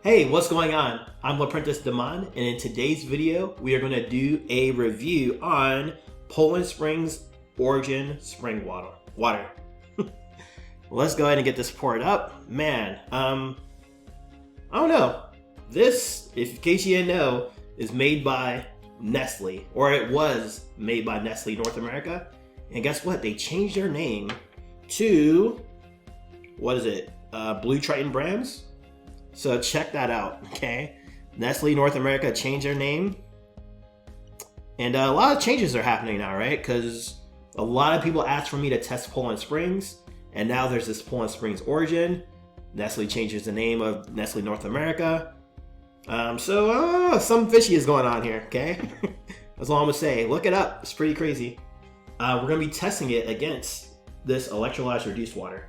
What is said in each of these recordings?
Hey, what's going on? I'm LaPrentiss Demond, and in today's video, we are going to do a review on Poland Springs Origin Spring Water. Let's go ahead and get this poured up. Man, I don't know. This, in case you didn't know, is made by Nestle, or it was made by Nestle North America. And guess what? They changed their name to, what is it? Blue Triton Brands. So check that out, okay? Nestle North America changed their name. And a lot of changes are happening now, right? Because a lot of people asked for me to test Poland Springs. And now there's this Poland Springs Origin. Nestle changes the name of Nestle North America. So something fishy is going on here, okay? That's all I'm gonna say. Look it up, it's pretty crazy. We're gonna be testing it against this electrolyzed reduced water.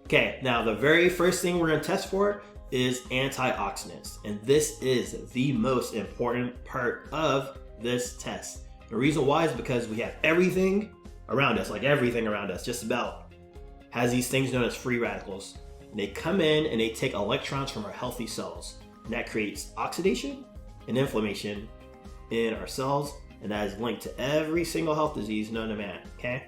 Okay, now the very first thing we're gonna test for is antioxidants. And this is the most important part of this test. The reason why is because we have everything around us, like everything around us, just about, has these things known as free radicals. And they come in and they take electrons from our healthy cells. And that creates oxidation and inflammation in our cells. And that is linked to every single health disease known to man, okay?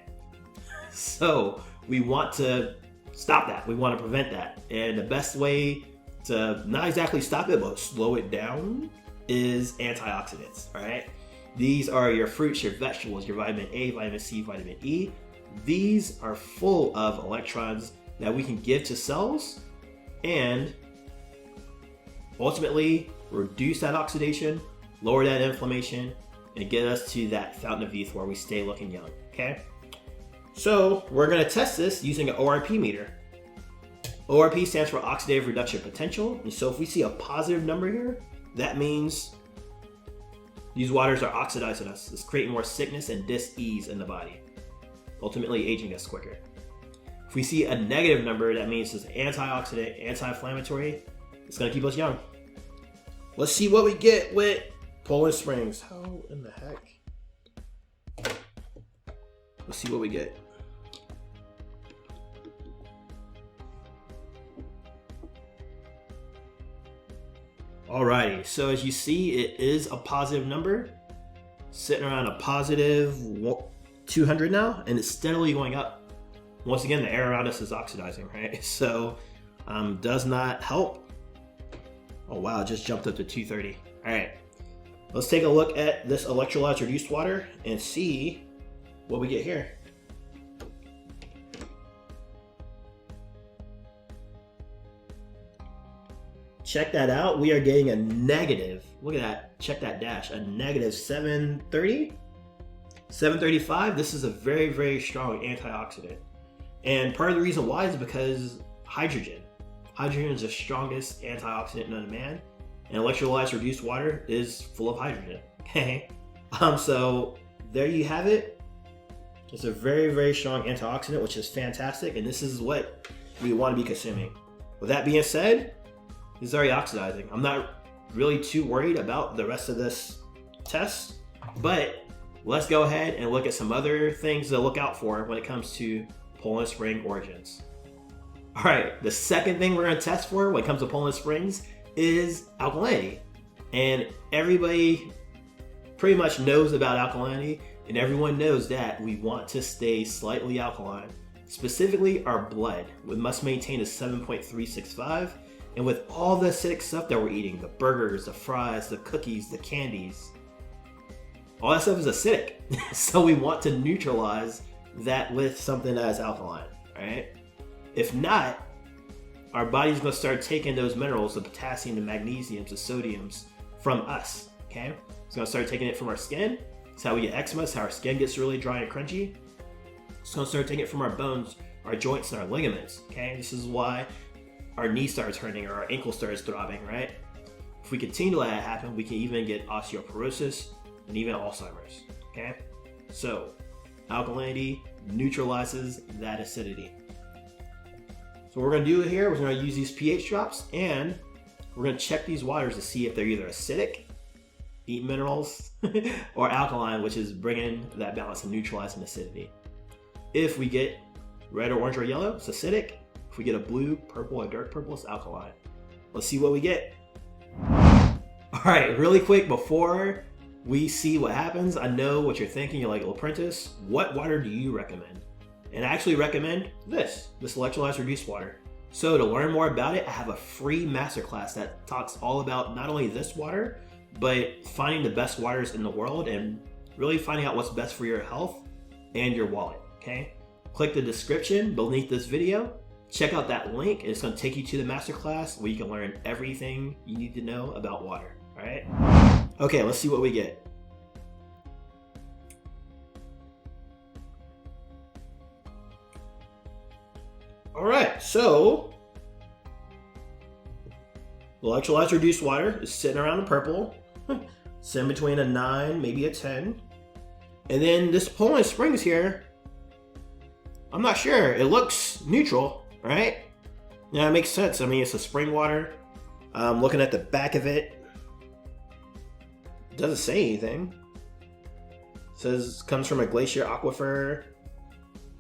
So we want to stop that. We want to prevent that. And the best way to not exactly stop it, but slow it down is antioxidants, all right? These are your fruits, your vegetables, your vitamin A, vitamin C, vitamin E. These are full of electrons that we can give to cells and ultimately reduce that oxidation, lower that inflammation, and get us to that fountain of youth where we stay looking young, okay? So we're gonna test this using an ORP meter. ORP stands for oxidative reduction potential. And so if we see a positive number here, that means these waters are oxidizing us. It's creating more sickness and dis-ease in the body, ultimately aging us quicker. If we see a negative number, that means it's antioxidant, anti-inflammatory. It's gonna keep us young. Let's see what we get with Poland Springs. How in the heck? Let's see what we get. Alrighty, so as you see, it is a positive number, sitting around a positive 200 now, and it's steadily going up. Once again, the air around us is oxidizing, right? So, does not help. Oh wow, it just jumped up to 230. All right, let's take a look at this electrolyzed reduced water and see what we get here. Check that out. We are getting a negative, look at that, check that dash, a negative 730, 735. This is a very, very strong antioxidant. And part of the reason why is because hydrogen. Hydrogen is the strongest antioxidant known to man, and electrolyzed reduced water is full of hydrogen, okay? So there you have it. It's a very, very strong antioxidant, which is fantastic, and this is what we want to be consuming. With that being said, it's very oxidizing. I'm not really too worried about the rest of this test, but let's go ahead and look at some other things to look out for when it comes to Poland Spring origins. All right, the second thing we're gonna test for when it comes to Poland Springs is alkalinity. And everybody pretty much knows about alkalinity, and everyone knows that we want to stay slightly alkaline. Specifically, our blood. We must maintain a 7.365. And with all the acidic stuff that we're eating, the burgers, the fries, the cookies, the candies, all that stuff is acidic. So we want to neutralize that with something that is alkaline, right? If not, our body's gonna start taking those minerals, the potassium, the magnesiums, the sodiums from us, okay? It's gonna start taking it from our skin. It's how we get eczema, it's how our skin gets really dry and crunchy. It's gonna start taking it from our bones, our joints, and our ligaments, okay? This is why our knee starts hurting or our ankle starts throbbing, right? If we continue to let that happen, we can even get osteoporosis and even Alzheimer's, okay? So, alkalinity neutralizes that acidity. So what we're gonna do here, we're gonna use these pH drops and we're gonna check these waters to see if they're either acidic, eat minerals, or alkaline, which is bringing that balance and neutralizing acidity. If we get red or orange or yellow, it's acidic. If we get a blue, purple, or dark purple, it's alkaline. Let's see what we get. All right, really quick before we see what happens, I know what you're thinking. You're like, LaPrentiss, what water do you recommend? And I actually recommend this electrolyte reduced water. So to learn more about it, I have a free masterclass that talks all about not only this water, but finding the best waters in the world and really finding out what's best for your health and your wallet, okay? Click the description beneath this video. Check out that link. It's going to take you to the masterclass where you can learn everything you need to know about water, all right? Okay, let's see what we get. All right, so the electrolyte reduced water is sitting around the purple. It's in between a 9, maybe a 10. And then this Poland Springs here, I'm not sure. It looks neutral, right? Yeah, it makes sense. I mean, it's a spring water. Looking at the back of it, it doesn't say anything. It says it comes from a glacier aquifer.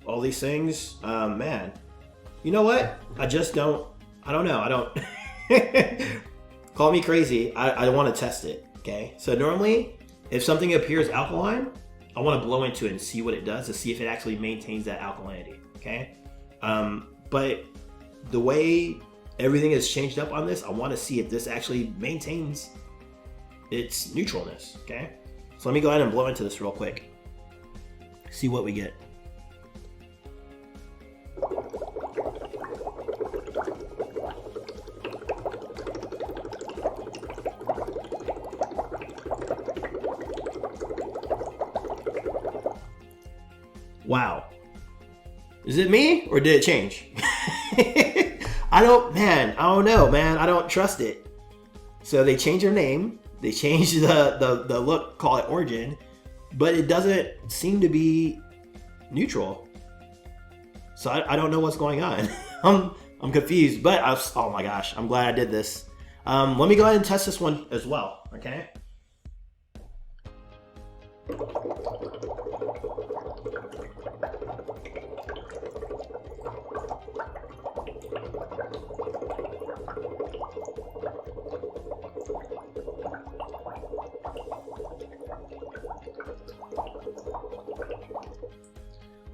All these things. Man, you know what? I don't know. I don't. Call me crazy. I want to test it. Okay. So normally, if something appears alkaline, I want to blow into it and see what it does to see if it actually maintains that alkalinity. Okay. But the way everything is changed up on this, I want to see if this actually maintains its neutralness. Okay. So let me go ahead and blow into this real quick. See what we get. Wow. Is it me or did it change? I don't know, man. I don't trust it. So they changed their name. They changed the look, call it origin, but it doesn't seem to be neutral. So I don't know what's going on. I'm confused, but oh my gosh, I'm glad I did this. Let me go ahead and test this one as well, okay?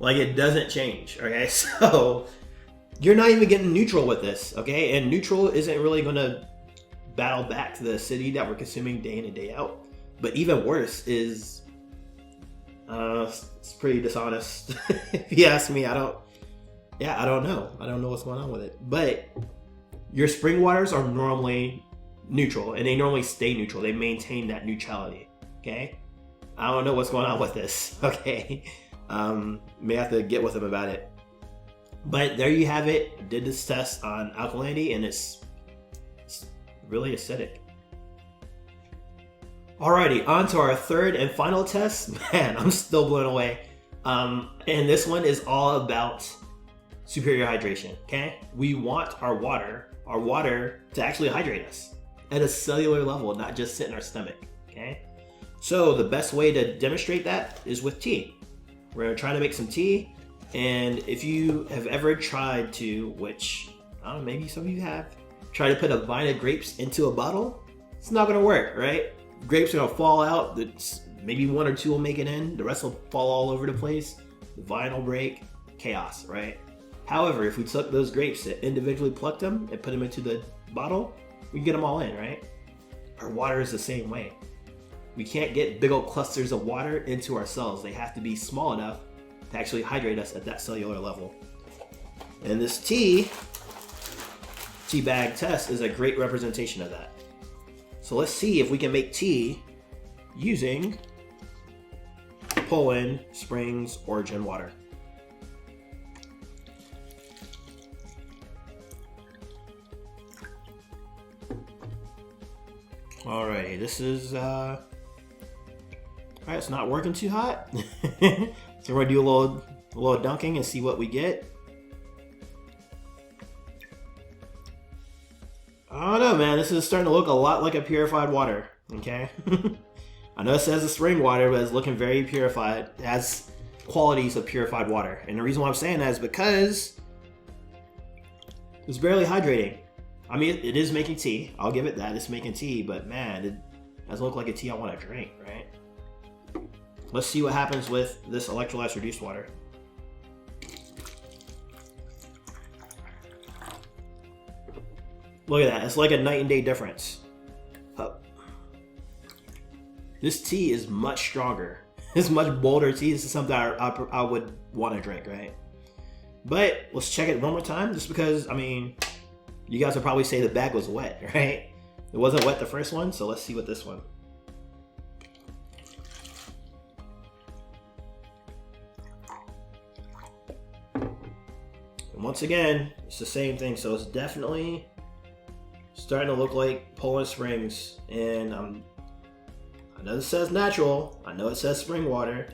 Like, it doesn't change, okay? So you're not even getting neutral with this, okay? And neutral isn't really going to battle back to the acidity that we're consuming day in and day out. But even worse is, it's pretty dishonest. If you ask me, I don't know. I don't know what's going on with it. But your spring waters are normally neutral, and they normally stay neutral. They maintain that neutrality, okay? I don't know what's going on with this, okay? May have to get with them about it. But there you have it. I did this test on alkalinity, and it's really acidic. Alrighty, on to our third and final test. Man, I'm still blown away. And this one is all about superior hydration, okay? We want our water to actually hydrate us at a cellular level, not just sit in our stomach, okay? So the best way to demonstrate that is with tea. We're gonna try to make some tea, and if you have ever tried to, which I don't know, maybe some of you have, try to put a vine of grapes into a bottle, it's not gonna work, right? Grapes are gonna fall out, maybe one or two will make it in, the rest will fall all over the place, the vine will break, chaos, right? However, if we took those grapes and individually plucked them and put them into the bottle, we can get them all in, right? Our water is the same way. We can't get big old clusters of water into our cells. They have to be small enough to actually hydrate us at that cellular level. And this tea bag test is a great representation of that. So let's see if we can make tea using Poland Springs origin water. Alrighty, this is alright, it's not working too hot. So we're gonna do a little dunking and see what we get. I don't know, man. This is starting to look a lot like a purified water. Okay, I know it says it's spring water, but it's looking very purified. It has qualities of purified water. And the reason why I'm saying that is because it's barely hydrating. I mean, it is making tea. I'll give it that. It's making tea, but man, it doesn't look like a tea I want to drink, right? Let's see what happens with this electrolytes reduced water. Look at that. It's like a night and day difference. Oh. This tea is much stronger. It's much bolder tea. This is something I would want to drink, right? But let's check it one more time, just because, I mean, you guys would probably say the bag was wet, right? It wasn't wet the first one, so let's see what this one. And once again, it's the same thing, so it's definitely starting to look like Poland Springs. And I know this says natural, I know it says spring water.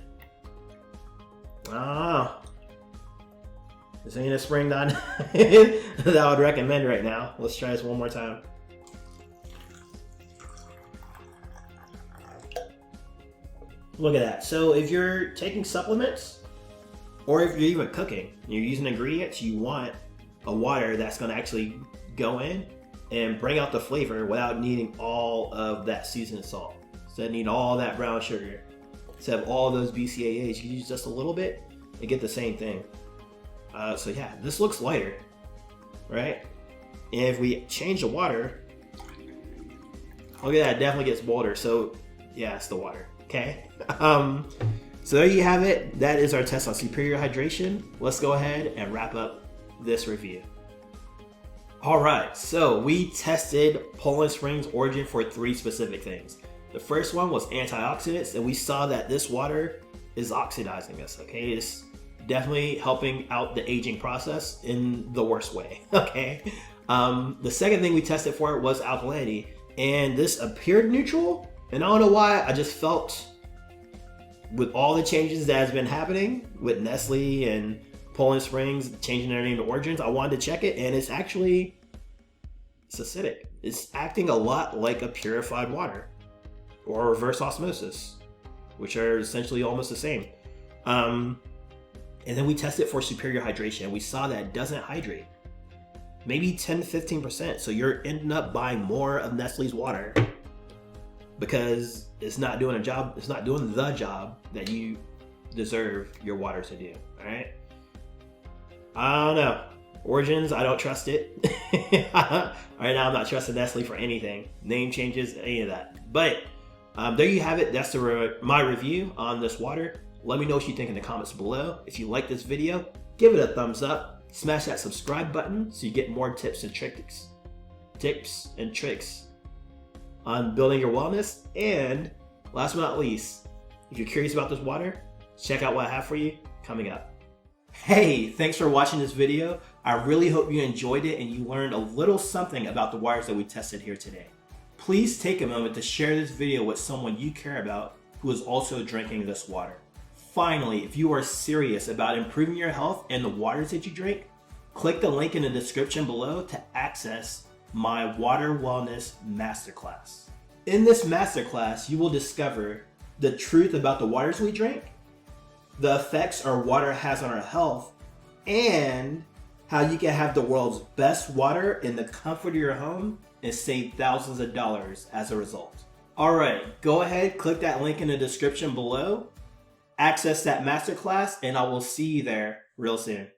This ain't a spring that I would recommend right now. Let's try this one more time. Look at that. So if you're taking supplements, or if you're even cooking, you're using ingredients, you want a water that's going to actually go in and bring out the flavor without needing all of that seasoned salt. Instead of needing all that brown sugar, instead of all those BCAAs, you can use just a little bit and get the same thing. So yeah, this looks lighter, right? And if we change the water, look at that, it definitely gets bolder. So yeah, it's the water, okay? So there you have it. That is our test on superior hydration. Let's go ahead and wrap up this review. All right, so we tested Poland Springs Origin for 3 specific things. The first one was antioxidants, and we saw that this water is oxidizing us, okay? It's definitely helping out the aging process in the worst way, okay? The second thing we tested for was alkalinity, and this appeared neutral, and I don't know why, I just felt with all the changes that has been happening with Nestle and Poland Springs changing their name to Origins, I wanted to check it, and it's actually, it's acidic. It's acting a lot like a purified water or reverse osmosis, which are essentially almost the same. And then we tested for superior hydration, and we saw that it doesn't hydrate. Maybe 10 to 15%. So you're ending up buying more of Nestle's water because it's not doing a job, it's not doing the job that you deserve your water to do. All right. I don't know. Origins, I don't trust it. Right now, I'm not trusting Nestle for anything. Name changes, any of that. But there you have it. That's my review on this water. Let me know what you think in the comments below. If you like this video, give it a thumbs up. Smash that subscribe button so you get more tips and tricks on building your wellness. And last but not least, if you're curious about this water, check out what I have for you coming up. Hey, thanks for watching this video. I really hope you enjoyed it and you learned a little something about the waters that we tested here today. Please take a moment to share this video with someone you care about who is also drinking this water. Finally, if you are serious about improving your health and the waters that you drink, click the link in the description below to access my Water Wellness Masterclass. In this masterclass, you will discover the truth about the waters we drink, the effects our water has on our health, and how you can have the world's best water in the comfort of your home and save thousands of dollars as a result. All right, go ahead, click that link in the description below, access that masterclass, and I will see you there real soon.